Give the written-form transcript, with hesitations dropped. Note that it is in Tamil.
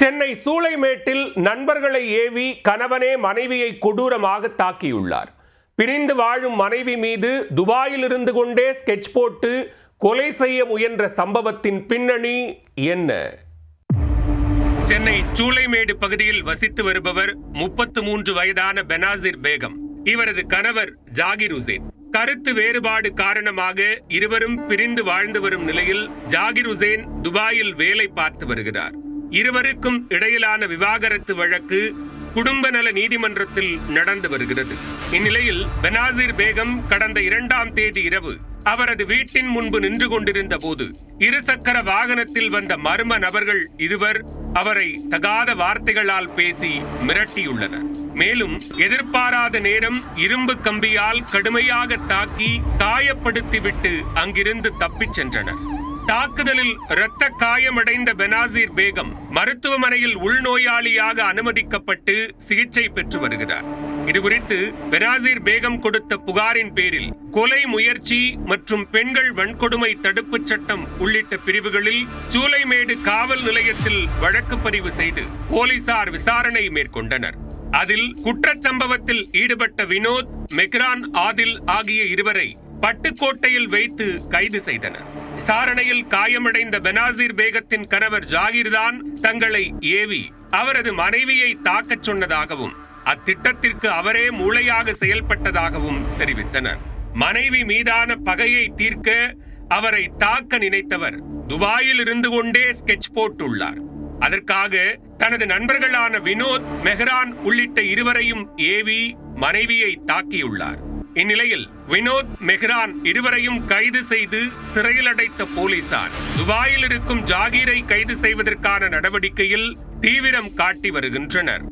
சென்னை சூளைமேட்டில் நண்பர்களை ஏவி கணவனே மனைவியை கொடூரமாக தாக்கியுள்ளார். பிரிந்து வாழும் மனைவி மீது துபாயில் இருந்து கொண்டே ஸ்கெட்ச் போட்டு கொலை செய்ய முயன்ற சம்பவத்தின் பின்னணி என்ன? சென்னை சூளைமேடு பகுதியில் வசித்து வருபவர் 33 வயதான பெனாசிர் பேகம். இவரது கணவர் ஜாகிர் உசேன். கருத்து வேறுபாடு காரணமாக இருவரும் பிரிந்து வாழ்ந்து வரும் நிலையில் ஜாகிர் உசேன் துபாயில் வேலை பார்த்து வருகிறார். இருவருக்கும் இடையிலான விவாகரத்து வழக்கு குடும்ப நல நீதிமன்றத்தில் நடந்து வருகிறது. இந்நிலையில் பெனாசிர் பேகம் கடந்த 2ஆம் தேதி இரவு அவரது வீட்டின் முன்பு நின்று கொண்டிருந்த போது இருசக்கர வாகனத்தில் வந்த மர்ம நபர்கள் இருவர் அவரை தகாத வார்த்தைகளால் பேசி மிரட்டியுள்ளனர். மேலும் எதிர்பாராத நேரம் இரும்பு கம்பியால் கடுமையாக தாக்கி காயப்படுத்திவிட்டு அங்கிருந்து தப்பிச் சென்றனர். தாக்குதலில் இரத்த காயமடைந்த பெனாசிர் பேகம் மருத்துவமனையில் உள்நோயாளியாக அனுமதிக்கப்பட்டு சிகிச்சை பெற்று வருகிறார். இதுகுறித்து பெனாசிர் பேகம் கொடுத்த புகாரின் பேரில் கொலை முயற்சி மற்றும் பெண்கள் வன்கொடுமை தடுப்புச் சட்டம் உள்ளிட்ட பிரிவுகளில் சூளைமேடு காவல் நிலையத்தில் வழக்கு பதிவு செய்து போலீசார் விசாரணை மேற்கொண்டனர். அதில் குற்றச்சம்பவத்தில் ஈடுபட்ட வினோத், மெஹ்ரான், ஆதில் ஆகிய இருவரை பட்டுக்கோட்டையில் வைத்து கைது செய்தனர். விசாரணையில் காயமடைந்த பெனாசிர் பேகத்தின் கணவர் ஜாகிர்தான் தங்களை ஏவி அவரது மனைவியை தாக்கச் சொன்னதாகவும் அத்திட்டத்திற்கு அவரே மூளையாக செயல்பட்டதாகவும் தெரிவித்தனர். மனைவி மீதான பகையை தீர்க்க அவரை தாக்க நினைத்தவர் துபாயில் இருந்து கொண்டே ஸ்கெட்ச் போட்டுள்ளார். அதற்காக தனது நண்பர்களான வினோத், மெஹ்ரான் உள்ளிட்ட இருவரையும் ஏவி மனைவியை தாக்கியுள்ளார். இந்நிலையில் வினோத், மெஹ்ரான் இருவரையும் கைது செய்து சிறையில் அடைத்த போலீசார் துபாயில் இருக்கும் ஜாகீரை கைது செய்வதற்கான நடவடிக்கையில் தீவிரம் காட்டி வருகின்றனர்.